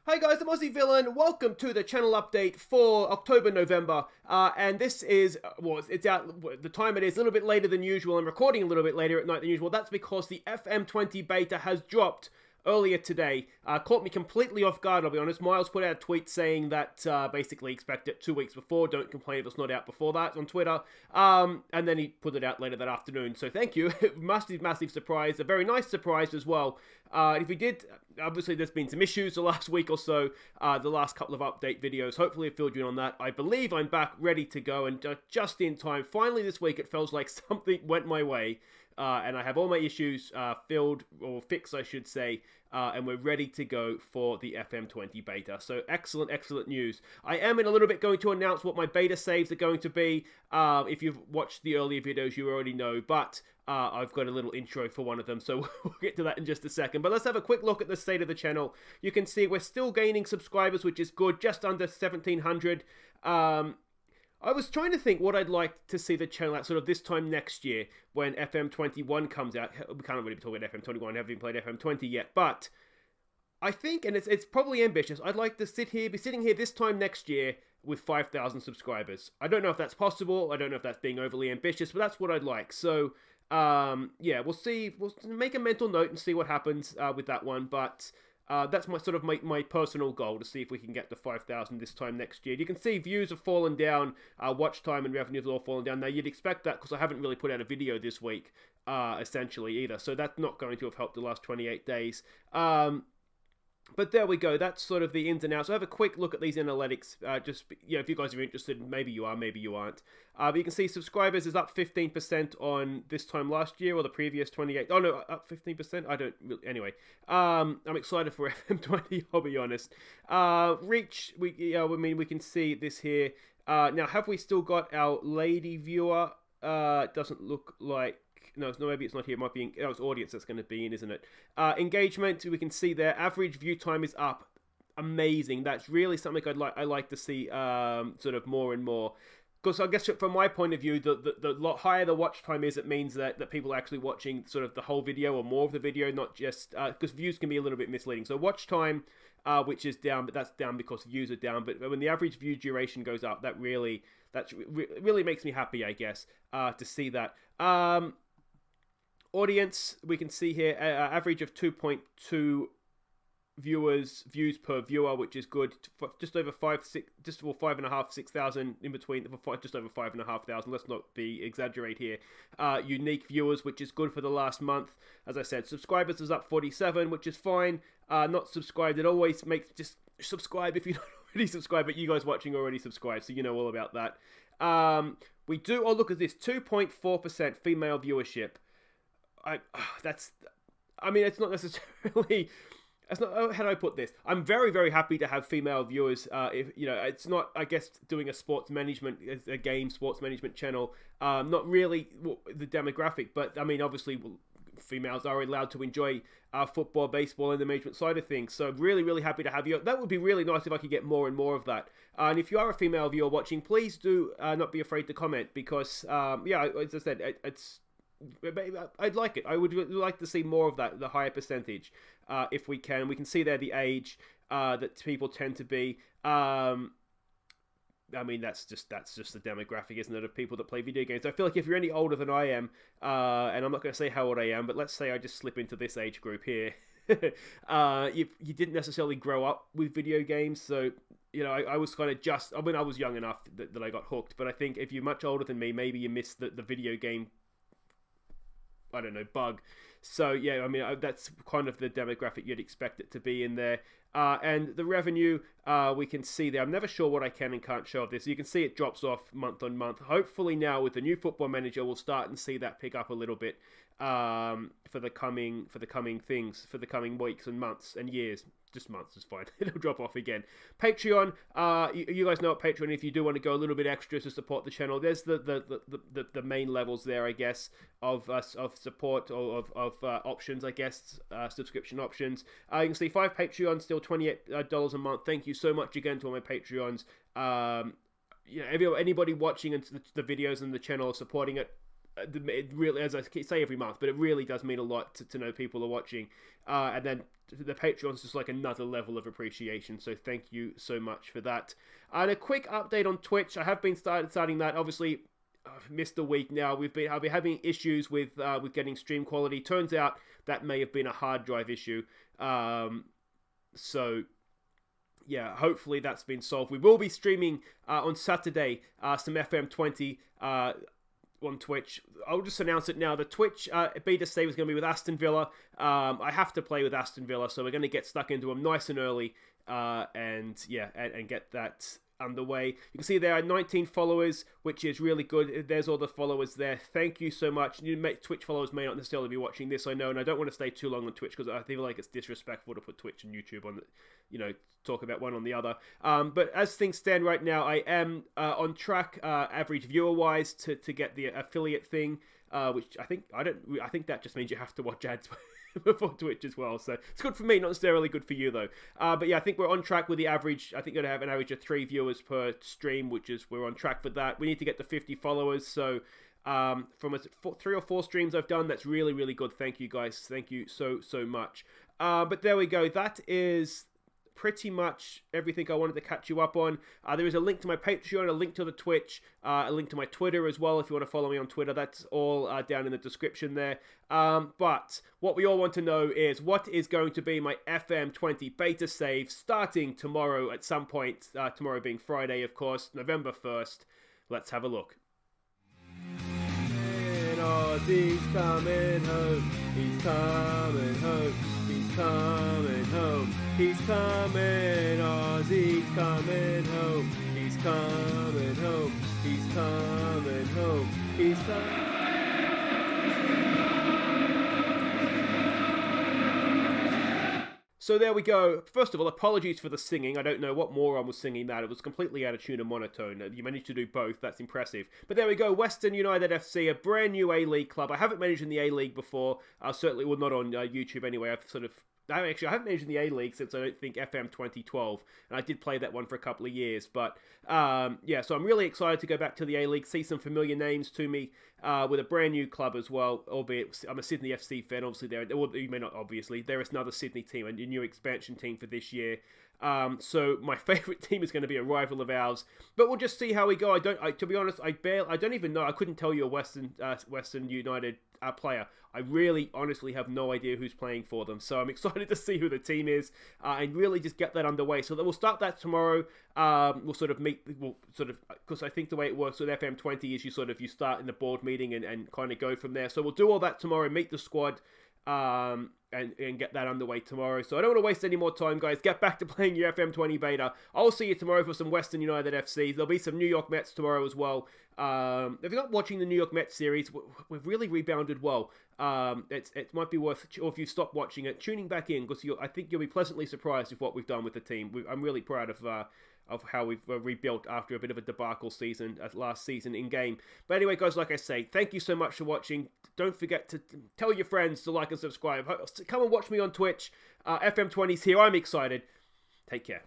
Hi guys, I'm Aussie Villain. Welcome to the channel update for October, November. And this is, it's out, the time it is a little bit later than usual. I'm recording a little bit later at night than usual. That's because the FM20 beta has dropped earlier today. Caught me completely off guard, I'll be honest. Miles put out a tweet saying that basically expect it 2 weeks before. Don't complain if it's not out before that on Twitter. And then he put it out later that afternoon. So thank you. Massive surprise. A very nice surprise as well. If we did, obviously there's been some issues the last week or so. The last couple of update videos. Hopefully I filled you in on that. I believe I'm back ready to go and just in time. Finally this week it feels like something went my way. And I have all my issues filled, or fixed I should say, and we're ready to go for the FM20 beta. So excellent news. I am in a little bit going to announce what my beta saves are going to be. If you've watched the earlier videos, you already know, but I've got a little intro for one of them, so we'll get to that in just a second. But let's have a quick look at the state of the channel. You can see we're still gaining subscribers, which is good, just under 1,700. I was trying to think what I'd like to see the channel at sort of this time next year when FM21 comes out. We can't really be talking about FM21, haven't even played FM20 yet, but I think, and it's probably ambitious, I'd like to be sitting here this time next year with 5,000 subscribers. I don't know if that's possible, I don't know if that's being overly ambitious, but that's what I'd like. So, yeah, we'll see, we'll make a mental note and see what happens with that one, but that's my personal goal, to see if we can get to 5,000 this time next year. You can see views have fallen down, watch time and revenue have all fallen down. Now, you'd expect that because I haven't really put out a video this week, essentially, either. So that's not going to have helped the last 28 days. But there we go. That's sort of the ins and outs. So have a quick look at these analytics. If you guys are interested, maybe you are, maybe you aren't. But you can see subscribers is up 15% on this time last year, or the previous 28. Oh no, up 15%. I don't really, anyway. I'm excited for FM20. I'll be honest. Reach. We can see this here. Now, have we still got our lady viewer? Doesn't look like. No, maybe it's not here. It might be it's audience that's going to be in, isn't it? Engagement, we can see there. Average view time is up. Amazing. That's really something I like to see sort of more and more. Because I guess from my point of view, the lot higher the watch time is, it means that people are actually watching sort of the whole video or more of the video, not just because views can be a little bit misleading. So watch time, which is down, but that's down because views are down. But when the average view duration goes up, that really makes me happy, I guess, to see that. Audience, we can see here, average of 2.2 views per viewer, which is good. Just over 5,500, 6,000 in between, just over 5,500. Let's not exaggerate here. Unique viewers, which is good for the last month. As I said, subscribers is up 47, which is fine. Not subscribed, it always makes, just subscribe if you're not already subscribed, but you guys watching already subscribed, so you know all about that. We do, look at this, 2.4% female viewership. It's not necessarily. That's not. How do I put this? I'm very happy to have female viewers. It's not. I guess doing a sports management channel. Not really the demographic, but I mean, obviously, females are allowed to enjoy football, baseball, and the management side of things. So really happy to have you. That would be really nice if I could get more and more of that. And if you are a female viewer watching, please do not be afraid to comment, because as I said, I'd like it. I would like to see more of that, the higher percentage, if we can. We can see there the age that people tend to be. I mean, that's just the demographic, isn't it, of people that play video games. I feel like if you're any older than I am, and I'm not going to say how old I am, but let's say I just slip into this age group here. You didn't necessarily grow up with video games, so I was kind of I was young enough that I got hooked. But I think if you're much older than me, maybe you missed the video game, I don't know, bug. So yeah, I mean, that's kind of the demographic you'd expect it to be in there. And the revenue, we can see there. I'm never sure what I can and can't show of this. You can see it drops off month on month. Hopefully now with the new football manager, we'll start and see that pick up a little bit for the coming weeks and months and years. Just months is fine. It'll drop off again. Patreon, you guys know what Patreon, if you do want to go a little bit extra to support the channel, there's the main levels there, I guess, of support, or of options, I guess, subscription options. You can see 5 Patreons, still $28 a month. Thank you so much again to all my Patreons. Anybody watching the videos and the channel supporting it, it really, as I say every month, but it really does mean a lot to know people are watching. And then the Patreon's just like another level of appreciation. So thank you so much for that. And a quick update on Twitch. I have been starting that. Obviously, I've missed a week now. I've been having issues with getting stream quality. Turns out that may have been a hard drive issue. So yeah, hopefully that's been solved. We will be streaming on Saturday some FM20 on Twitch. I'll just announce it now. The Twitch beta save is going to be with Aston Villa. I have to play with Aston Villa, so we're going to get stuck into them nice and early, and get that underway. You can see there are 19 followers, which is really good. There's all the followers there. Thank you so much. Twitch followers may not necessarily be watching this, I know, and I don't want to stay too long on Twitch because I feel like it's disrespectful to put Twitch and YouTube on, talk about one on the other. But as things stand right now, I am on track, average viewer-wise, to get the affiliate thing, which I think that just means you have to watch ads before Twitch as well, so it's good for me, not necessarily good for you though. But yeah, I think we're on track with the average. I think we're going to have an average of 3 viewers per stream, we're on track for that. We need to get to 50 followers, so from 3 or 4 streams I've done, that's really, really good. Thank you guys, thank you so much. But there we go, that is pretty much everything I wanted to catch you up on. There is a link to my Patreon, a link to the Twitch, a link to my Twitter as well if you want to follow me on Twitter. That's all down in the description there. But what we all want to know is what is going to be my FM20 beta save starting tomorrow at some point. Tomorrow being Friday, of course, November 1st. Let's have a look. Aussie's coming home. He's coming home. He's coming home. He's coming. Aussie's coming home. He's coming home. He's coming home. He's coming. So there we go. First of all, apologies for the singing. I don't know what moron was singing that. It was completely out of tune and monotone. You managed to do both. That's impressive. But there we go. Western United FC, a brand new A-League club. I haven't managed in the A-League before. Certainly, well, not on YouTube anyway. I haven't managed in the A-League since I don't think FM 2012, and I did play that one for a couple of years, but yeah, so I'm really excited to go back to the A-League, see some familiar names to me, with a brand new club as well, albeit I'm a Sydney FC fan, obviously, you may not, obviously, there is another Sydney team, a new expansion team for this year. So my favourite team is going to be a rival of ours, but we'll just see how we go. To be honest, I don't even know. I couldn't tell you a Western United player. I really, honestly have no idea who's playing for them. So I'm excited to see who the team is and really just get that underway. So we'll start that tomorrow. Because I think the way it works with FM20 is you start in the board meeting and kind of go from there. So we'll do all that tomorrow, meet the squad, and get that underway tomorrow. So I don't want to waste any more time, guys. Get back to playing your FM20 beta. I'll see you tomorrow for some Western United FC. There'll be some New York Mets tomorrow as well. If you're not watching the New York Mets series, we've really rebounded well. It might be worth, or if you stop watching it, tuning back in, because I think you'll be pleasantly surprised with what we've done with the team. I'm really proud of how we've rebuilt after a bit of a debacle season, last season in game. But anyway, guys, like I say, thank you so much for watching. Don't forget to tell your friends to like and subscribe. Come and watch me on Twitch. FM20's here. I'm excited. Take care.